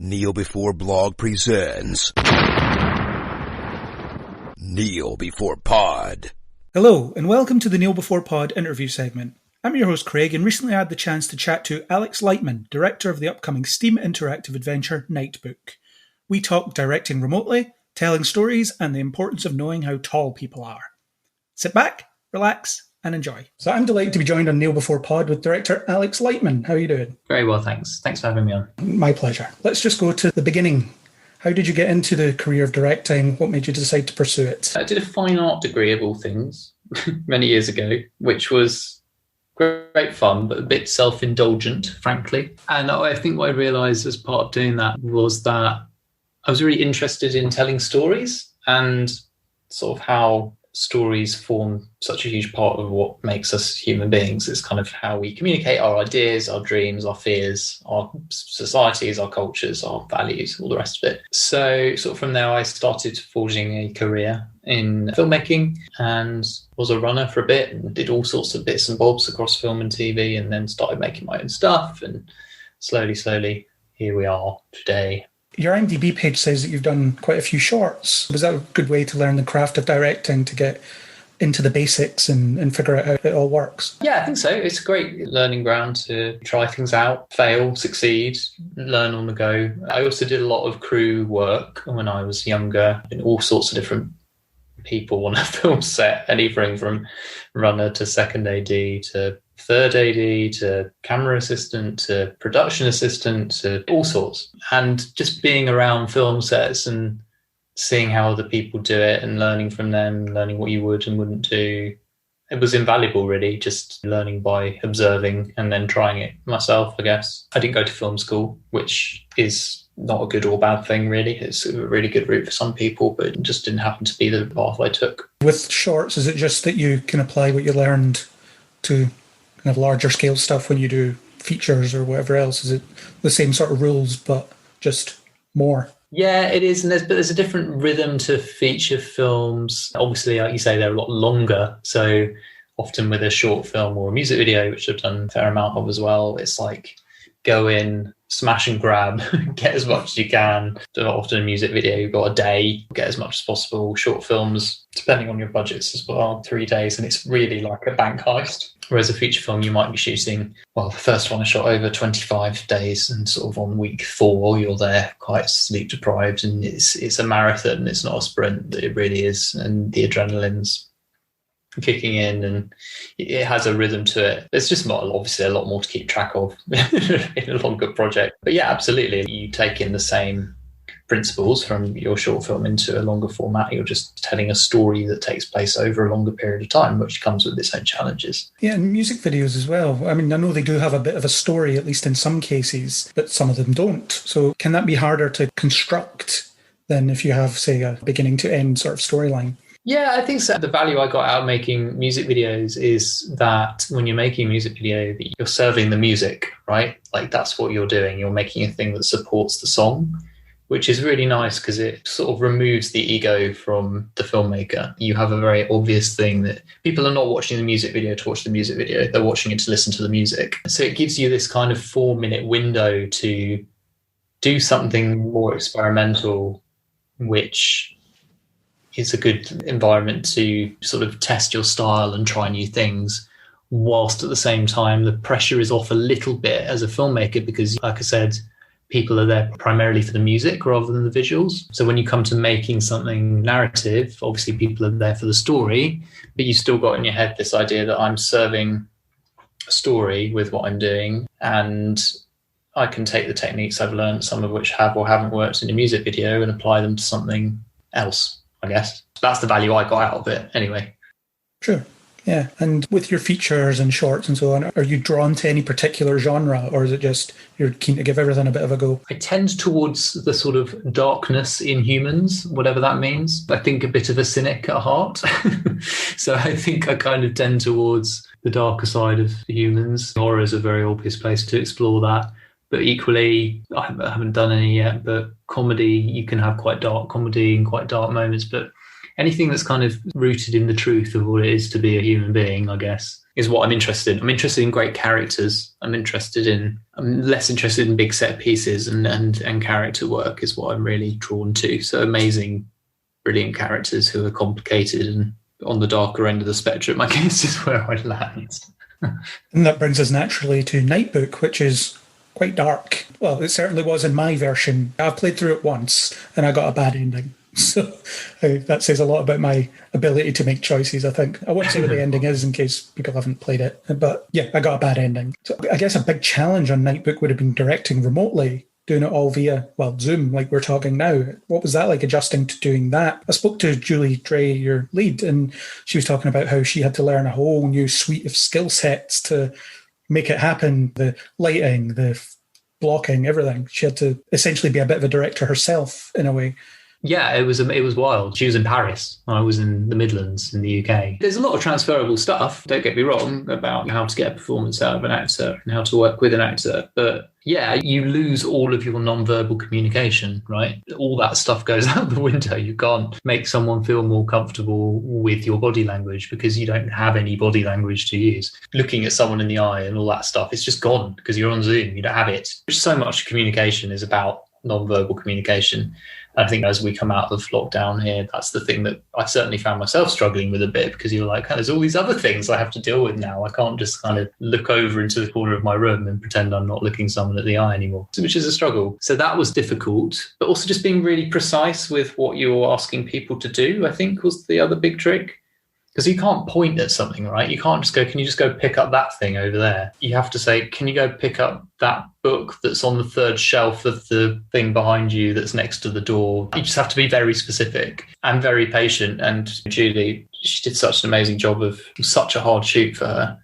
Kneel Before Blog presents Kneel Before Pod. Hello, and welcome to the Kneel Before Pod interview segment. I'm your host Craig, and recently I had the chance to chat to Alex Lightman, director of the upcoming Steam interactive adventure Nightbook. We talked directing remotely, telling stories, and the importance of knowing how tall people are. Sit back, relax, and enjoy. So I'm delighted to be joined on Kneel Before Pod with director Alex Lightman. How are you doing? Very well, thanks. Thanks for having me on. My pleasure. Let's just go to the beginning. How did you get into the career of directing? What made you decide to pursue it? I did a fine art degree of all things many years ago, which was great fun, but a bit self-indulgent, frankly. And I think what I realised as part of doing that was that I was really interested in telling stories and sort of how stories form such a huge part of what makes us human beings. It's kind of how we communicate our ideas, our dreams, our fears, our societies, our cultures, our values, all the rest of it. So sort of from there, I started forging a career in filmmaking and was a runner for a bit and did all sorts of bits and bobs across film and TV, and then started making my own stuff. And slowly, here we are today. Your IMDb page says that you've done quite a few shorts. Was that a good way to learn the craft of directing, to get into the basics and figure out how it all works? Yeah, I think so. It's a great learning ground to try things out, fail, succeed, learn on the go. I also did a lot of crew work when I was younger, in all sorts of different people on a film set, anything from runner to second AD to third AD to camera assistant to production assistant to all sorts. And just being around film sets and seeing how other people do it and learning from them, learning what you would and wouldn't do, it was invaluable, really, just learning by observing and then trying it myself, I guess. I didn't go to film school, which is not a good or bad thing, really. It's a really good route for some people, but it just didn't happen to be the path I took. With shorts, is it just that you can apply what you learned to kind of larger scale stuff when you do features or whatever else? Is it the same sort of rules, but just more? Yeah, it is. And there's a different rhythm to feature films. Obviously, like you say, they're a lot longer. So often with a short film or a music video, which I've done a fair amount of as well, it's like go in, smash and grab, get as much as you can. Often a music video, you've got a day, get as much as possible. Short films, depending on your budgets as well, 3 days, and it's really like a bank heist. Whereas a feature film, you might be shooting, well, the first one I shot over 25 days, and sort of on week 4, you're there quite sleep deprived, and it's a marathon, it's not a sprint, it really is, and the adrenaline's kicking in and it has a rhythm to it. There's just obviously a lot more to keep track of in a longer project. But yeah, absolutely. You take in the same principles from your short film into a longer format. You're just telling a story that takes place over a longer period of time, which comes with its own challenges. Yeah, and music videos as well. I mean, I know they do have a bit of a story, at least in some cases, but some of them don't. So can that be harder to construct than if you have, say, a beginning to end sort of storyline? Yeah, I think so. The value I got out of making music videos is that when you're making a music video, you're serving the music, right? Like that's what you're doing. You're making a thing that supports the song, which is really nice because it sort of removes the ego from the filmmaker. You have a very obvious thing that people are not watching the music video to watch the music video. They're watching it to listen to the music. So it gives you this kind of 4-minute window to do something more experimental, which is a good environment to sort of test your style and try new things, whilst at the same time the pressure is off a little bit as a filmmaker because, like I said, people are there primarily for the music rather than the visuals. So when you come to making something narrative, obviously people are there for the story, but you still got in your head this idea that I'm serving a story with what I'm doing, and I can take the techniques I've learned, some of which have or haven't worked in a music video, and apply them to something else, I guess. That's the value I got out of it anyway. Sure. Yeah. And with your features and shorts and so on, are you drawn to any particular genre, or is it just you're keen to give everything a bit of a go? I tend towards the sort of darkness in humans, whatever that means. I think a bit of a cynic at heart. So I think I kind of tend towards the darker side of humans. Horror is a very obvious place to explore that. But equally, I haven't done any yet, but comedy, you can have quite dark comedy and quite dark moments. But anything that's kind of rooted in the truth of what it is to be a human being, I guess, is what I'm interested in. I'm interested in great characters. I'm less interested in big set pieces, and character work is what I'm really drawn to. So amazing, brilliant characters who are complicated and on the darker end of the spectrum, I guess, is where I land. And that brings us naturally to Nightbook, which is quite dark. Well, it certainly was in my version. I've played through it once and I got a bad ending. So that says a lot about my ability to make choices, I think. I won't say what the ending is in case people haven't played it. But yeah, I got a bad ending. So I guess a big challenge on Nightbook would have been directing remotely, doing it all via, Zoom, like we're talking now. What was that like, adjusting to doing that? I spoke to Julie Dre, your lead, and she was talking about how she had to learn a whole new suite of skill sets to make it happen. The lighting, the blocking, everything. She had to essentially be a bit of a director herself in a way. Yeah, it was wild. She was in Paris. I was in the Midlands in the UK. There's a lot of transferable stuff, don't get me wrong, about how to get a performance out of an actor and how to work with an actor. But yeah, you lose all of your non-verbal communication, right? All that stuff goes out the window. You can't make someone feel more comfortable with your body language because you don't have any body language to use. Looking at someone in the eye and all that stuff, it's just gone because you're on Zoom. You don't have it. So much communication is about non-verbal communication. I think as we come out of lockdown here, that's the thing that I certainly found myself struggling with a bit, because you're like, there's all these other things I have to deal with now. I can't just kind of look over into the corner of my room and pretend I'm not looking someone at the eye anymore, which is a struggle. So that was difficult, but also just being really precise with what you're asking people to do, I think, was the other big trick. Because you can't point at something, right? You can't just go, can you just go pick up that thing over there? You have to say, can you go pick up that book that's on the third shelf of the thing behind you that's next to the door? You just have to be very specific and very patient. And Julie, she did such an amazing job of such a hard shoot for her.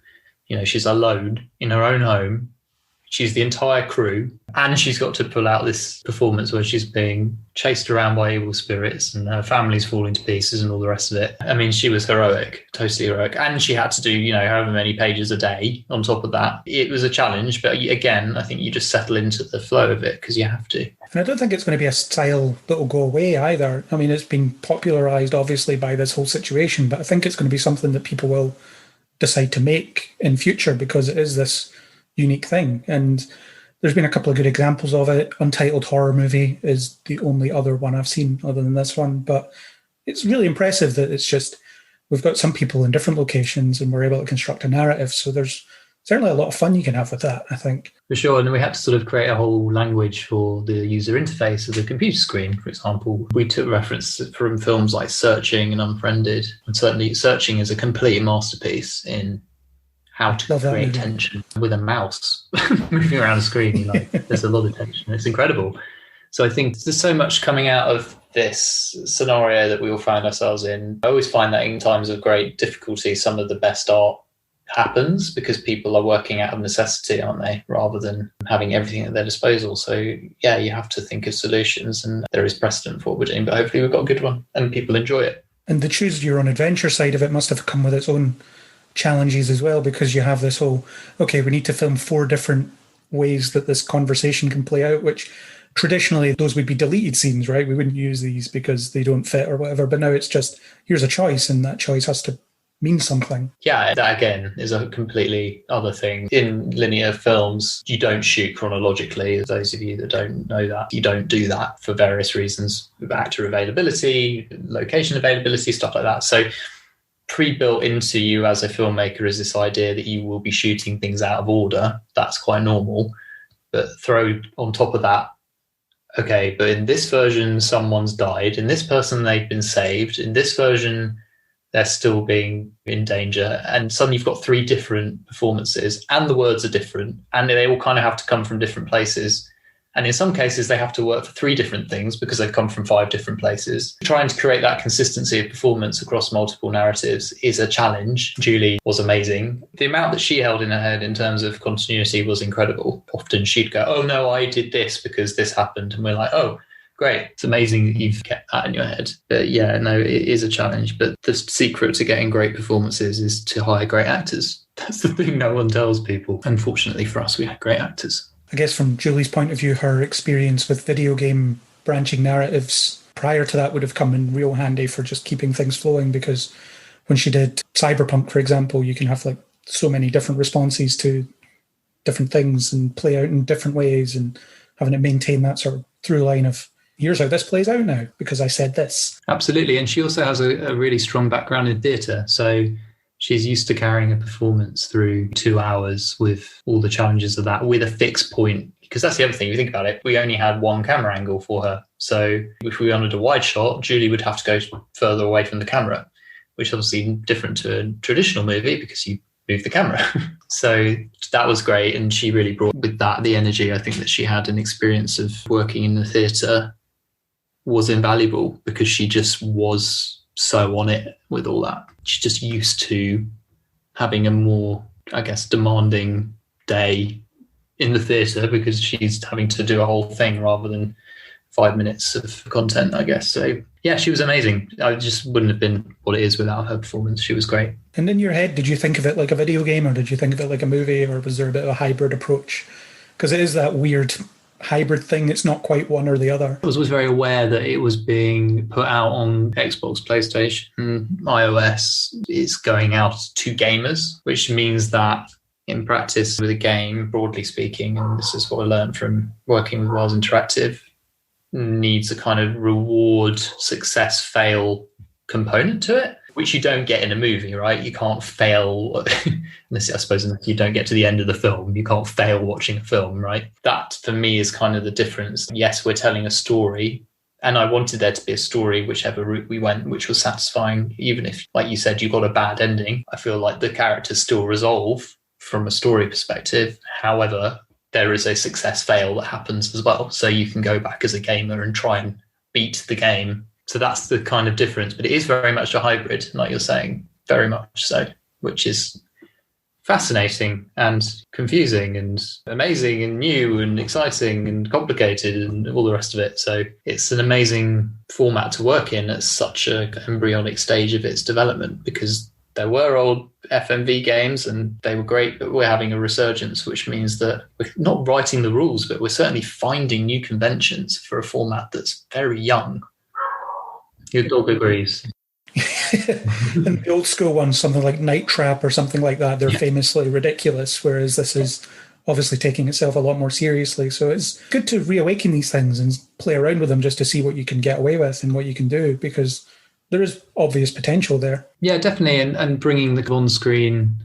You know, she's alone in her own home. She's the entire crew, and she's got to pull out this performance where she's being chased around by evil spirits and her family's falling to pieces and all the rest of it. I mean, she was heroic, totally heroic. And she had to do, however many pages a day on top of that. It was a challenge, but again, I think you just settle into the flow of it because you have to. And I don't think it's going to be a style that will go away either. I mean, it's been popularised, obviously, by this whole situation, but I think it's going to be something that people will decide to make in future because it is this unique thing. And there's been a couple of good examples of it. Untitled Horror Movie is the only other one I've seen other than this one, but it's really impressive that it's just, we've got some people in different locations and we're able to construct a narrative. So there's certainly a lot of fun you can have with that, I think. For sure. And we had to sort of create a whole language for the user interface of the computer screen, for example. We took reference from films like Searching and Unfriended. And certainly Searching is a complete masterpiece in how to create tension with a mouse moving around a screen. There's a lot of tension. It's incredible. So I think there's so much coming out of this scenario that we all find ourselves in. I always find that in times of great difficulty, some of the best art happens because people are working out of necessity, aren't they, rather than having everything at their disposal. So yeah, you have to think of solutions, and there is precedent for what we're doing, but hopefully we've got a good one and people enjoy it. And the choose your own adventure side of it must have come with its own challenges as well, because you have this whole, okay, we need to film 4 different ways that this conversation can play out, which traditionally those would be deleted scenes, right? We wouldn't use these because they don't fit or whatever, but now it's just, here's a choice and that choice has to mean something. Yeah, that again is a completely other thing. In linear films, you don't shoot chronologically. Those of you that don't know that, you don't do that for various reasons, actor availability, location availability, stuff like that. So pre-built into you as a filmmaker is this idea that you will be shooting things out of order. That's quite normal. But throw on top of that, okay, but in this version, someone's died. In this person, they've been saved. In this version, they're still being in danger. And suddenly you've got 3 different performances and the words are different. And they all kind of have to come from different places. And in some cases, they have to work for 3 different things because they've come from 5 different places. Trying to create that consistency of performance across multiple narratives is a challenge. Julie was amazing. The amount that she held in her head in terms of continuity was incredible. Often she'd go, oh no, I did this because this happened. And we're like, oh, great. It's amazing that you've kept that in your head. But yeah, no, it is a challenge. But the secret to getting great performances is to hire great actors. That's the thing no one tells people. Unfortunately for us, we had great actors. I guess from Julie's point of view, her experience with video game branching narratives prior to that would have come in real handy for just keeping things flowing, because when she did Cyberpunk, for example, you can have like so many different responses to different things and play out in different ways, and having to maintain that sort of through line of here's how this plays out now because I said this. Absolutely. And she also has a really strong background in theatre. So she's used to carrying a performance through 2 hours with all the challenges of that, with a fixed point. Because that's the other thing, if you think about it, we only had one camera angle for her. So if we wanted a wide shot, Julie would have to go further away from the camera, which is obviously different to a traditional movie because you move the camera. So that was great. And she really brought with that the energy. I think that she had an experience of working in the theatre was invaluable because she just was so on it with all that. She's just used to having a more, I guess, demanding day in the theatre because she's having to do a whole thing rather than 5 minutes of content, I guess. So yeah, she was amazing. I just wouldn't have been what it is without her performance. She was great. And in your head, did you think of it like a video game, or did you think of it like a movie, or was there a bit of a hybrid approach? Because it is that weird hybrid thing. It's not quite one or the other. I was always very aware that it was being put out on Xbox, PlayStation, iOS. It's going out to gamers, which means that in practice with a game, broadly speaking, and this is what I learned from working with Wells Interactive, needs a kind of reward, success, fail component to it, which you don't get in a movie, right? You can't fail, unless I suppose you don't get to the end of the film. You can't fail watching a film, right? That, for me, is kind of the difference. Yes, we're telling a story, and I wanted there to be a story, whichever route we went, which was satisfying. Even if, like you said, you got a bad ending, I feel like the characters still resolve from a story perspective. However, there is a success fail that happens as well. So you can go back as a gamer and try and beat the game. So that's the kind of difference. But it is very much a hybrid, like you're saying, very much so, which is fascinating and confusing and amazing and new and exciting and complicated and all the rest of it. So it's an amazing format to work in at such an embryonic stage of its development, because there were old FMV games and they were great, but we're having a resurgence, which means that we're not writing the rules, but we're certainly finding new conventions for a format that's very young. Your dog agrees. And the old school ones, something like Night Trap or something like that, they're famously ridiculous, whereas this is obviously taking itself a lot more seriously. So it's good to reawaken these things and play around with them just to see what you can get away with and what you can do, because there is obvious potential there. Yeah, definitely. And bringing the on-screen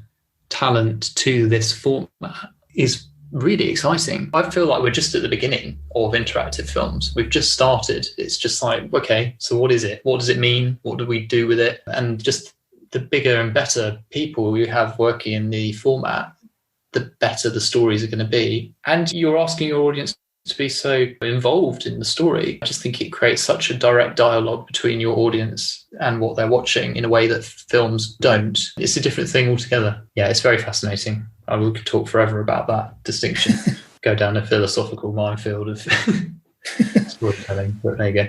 talent to this format is really exciting. I feel like we're just at the beginning of interactive films. We've just started. It's just like, okay, so what is it? What does it mean? What do we do with it? And just the bigger and better people you have working in the format, the better the stories are going to be. And you're asking your audience to be so involved in the story. I just think it creates such a direct dialogue between your audience and what they're watching in a way that films don't. It's a different thing altogether. Yeah, it's very fascinating. I could talk forever about that distinction. Go down a philosophical minefield of storytelling, but there you go.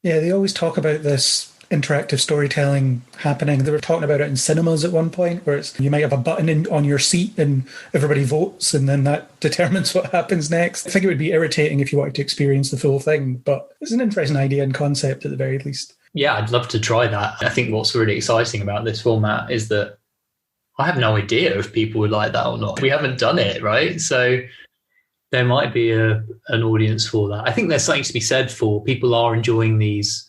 Yeah, they always talk about this interactive storytelling happening. They were talking about it in cinemas at one point, where you might have a button on your seat and everybody votes, and then that determines what happens next. I think it would be irritating if you wanted to experience the full thing, but it's an interesting idea and concept at the very least. Yeah, I'd love to try that. I think what's really exciting about this format is that I have no idea if people would like that or not. We haven't done it, right? So there might be an audience for that. I think there's something to be said for people are enjoying these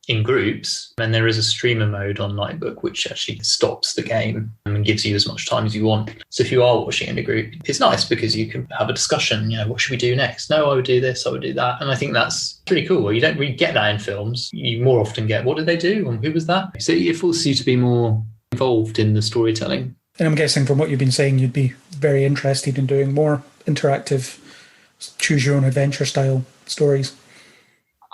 in groups, and there is a streamer mode on Nightbook which actually stops the game and gives you as much time as you want. So if you are watching in a group, it's nice because you can have a discussion, what should we do next? No, I would do this, I would do that. And I think that's pretty cool. You don't really get that in films. You more often get, what did they do and who was that? So it forces you to be more involved in the storytelling. And I'm guessing from what you've been saying, you'd be very interested in doing more interactive, choose your own adventure style stories.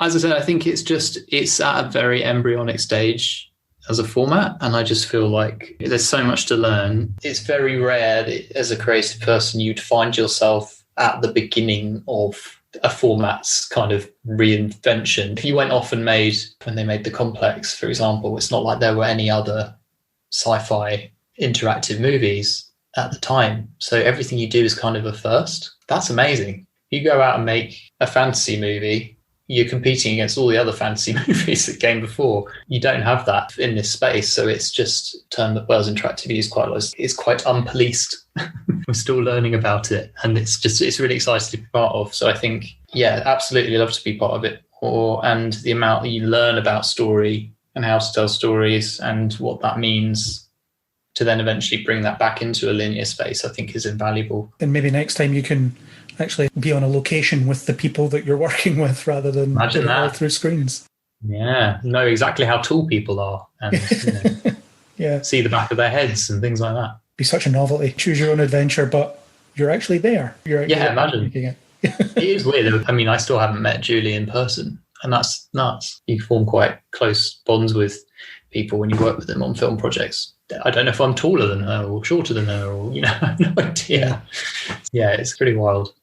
As I said, I think it's at a very embryonic stage as a format, and I just feel like there's so much to learn. It's very rare that as a creative person you'd find yourself at the beginning of a format's kind of reinvention. If you went off and when they made The Complex, for example, it's not like there were any other sci-fi interactive movies at the time. So everything you do is kind of a first. That's amazing. You go out and make a fantasy movie, you're competing against all the other fantasy movies that came before. You don't have that in this space, so it's just a term that Wales Interactive use quite a lot. It's quite unpoliced. We're still learning about it, and it's really exciting to be part of. So I think, yeah, absolutely love to be part of it. And the amount that you learn about story and how to tell stories and what that means to then eventually bring that back into a linear space, I think is invaluable. And maybe next time you can actually be on a location with the people that you're working with rather than Imagine that. all through screens. Yeah, know exactly how tall people are and yeah, see the back of their heads and things like that. Be such a novelty. Choose your own adventure, but you're actually there. You're Imagine. making it. It is weird. I mean, I still haven't met Julie in person, and that's nuts. You form quite close bonds with people when you work with them on film projects. I don't know if I'm taller than her or shorter than her, or I have no idea. Yeah, it's pretty wild.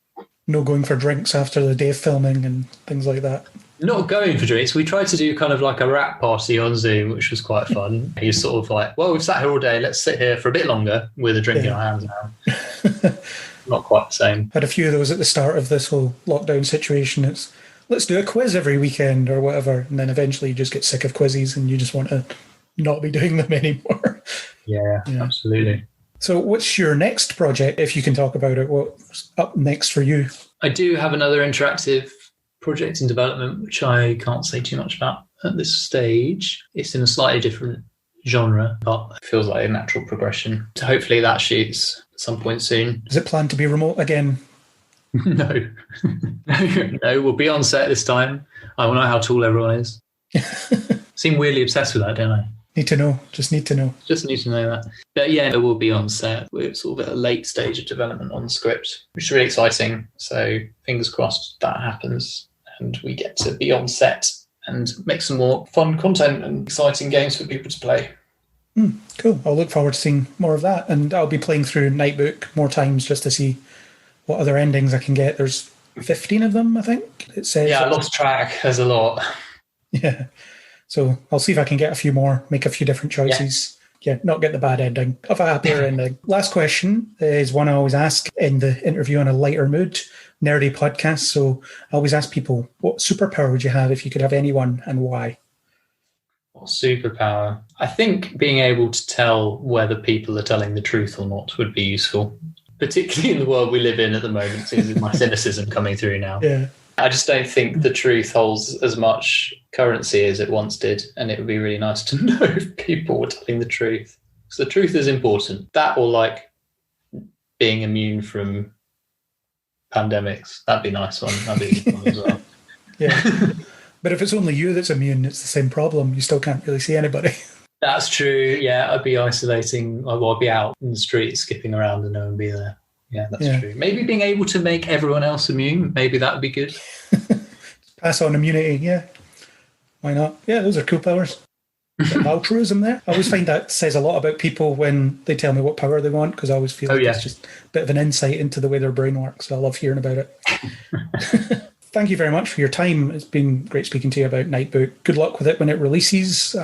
No going for drinks after the day of filming and things like that. Not going for drinks. We tried to do kind of like a rap party on Zoom, which was quite fun. He's sort of like, well, we've sat here all day. Let's sit here for a bit longer with a drink in our hands now. Not quite the same. Had a few of those at the start of this whole lockdown situation. It's let's do a quiz every weekend or whatever. And then eventually you just get sick of quizzes and you just want to not be doing them anymore. Yeah, absolutely. So what's your next project, if you can talk about it? What's up next for you? I do have another interactive project in development, which I can't say too much about at this stage. It's in a slightly different genre, but it feels like a natural progression. So hopefully that shoots at some point soon. Is it planned to be remote again? No. No, we'll be on set this time. I will know how tall everyone is. Seem weirdly obsessed with that, don't I? Need to know. Just need to know. Just need to know that. But yeah, it will be on set. We're sort of at a late stage of development on the script, which is really exciting. So fingers crossed that happens and we get to be on set and make some more fun content and exciting games for people to play. Cool. I'll look forward to seeing more of that. And I'll be playing through Nightbook more times just to see what other endings I can get. There's 15 of them, I think. It says. Yeah, I lost track. There's a lot. Yeah. So I'll see if I can get a few more, make a few different choices. Yeah, not get the bad ending, have a happier ending. Last question is one I always ask in the interview on a lighter mood, nerdy podcast. So I always ask people, what superpower would you have if you could have anyone and why? What superpower? I think being able to tell whether people are telling the truth or not would be useful, particularly in the world we live in at the moment. Seems my cynicism coming through now. Yeah. I just don't think the truth holds as much currency as it once did, and it would be really nice to know if people were telling the truth. So the truth is important. That or like being immune from pandemics. That'd be a nice one. That'd be a good one as well. Yeah. But if it's only you that's immune, it's the same problem. You still can't really see anybody. That's true. Yeah, I'd be isolating. Well, I'd be out in the street skipping around and no one would be there. Yeah, that's true. Maybe being able to make everyone else immune, maybe that would be good. Pass on immunity, yeah. Why not? Yeah, those are cool powers. Bit of altruism there. I always find that says a lot about people when they tell me what power they want, because I always feel it's just a bit of an insight into the way their brain works. So I love hearing about it. Thank you very much for your time. It's been great speaking to you about Nightbook. Good luck with it when it releases.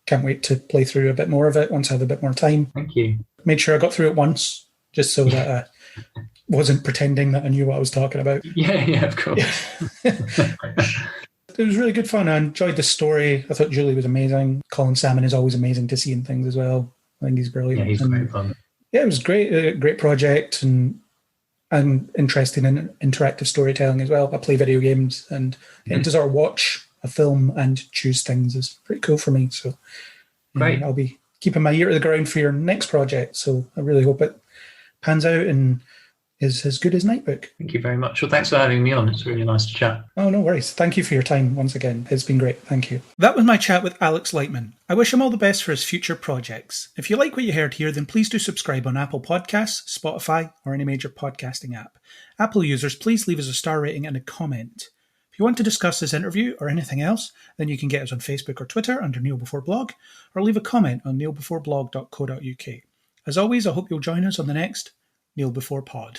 Can't wait to play through a bit more of it once I have a bit more time. Thank you. Made sure I got through it once, just so that I wasn't pretending that I knew what I was talking about. Yeah, of course. It was really good fun. I enjoyed the story. I thought Julie was amazing. Colin Salmon is always amazing to see in things as well. I think he's brilliant. Yeah, he's great fun. Yeah, it was great. A great project and interesting in interactive storytelling as well. I play video games and getting to sort of watch a film and choose things is pretty cool for me. So great. I'll be keeping my ear to the ground for your next project. So I really hope it pans out and is as good as Nightbook. Thank you very much. Well, thanks for having me on. It's really nice to chat. Oh, no worries. Thank you for your time once again. It's been great. Thank you. That was my chat with Alex Lightman. I wish him all the best for his future projects. If you like what you heard here, then please do subscribe on Apple Podcasts, Spotify, or any major podcasting app. Apple users, please leave us a star rating and a comment. If you want to discuss this interview or anything else, then you can get us on Facebook or Twitter under Kneel Before Blog, or leave a comment on kneelbeforeblog.co.uk. As always, I hope you'll join us on the next Kneel Before Pod.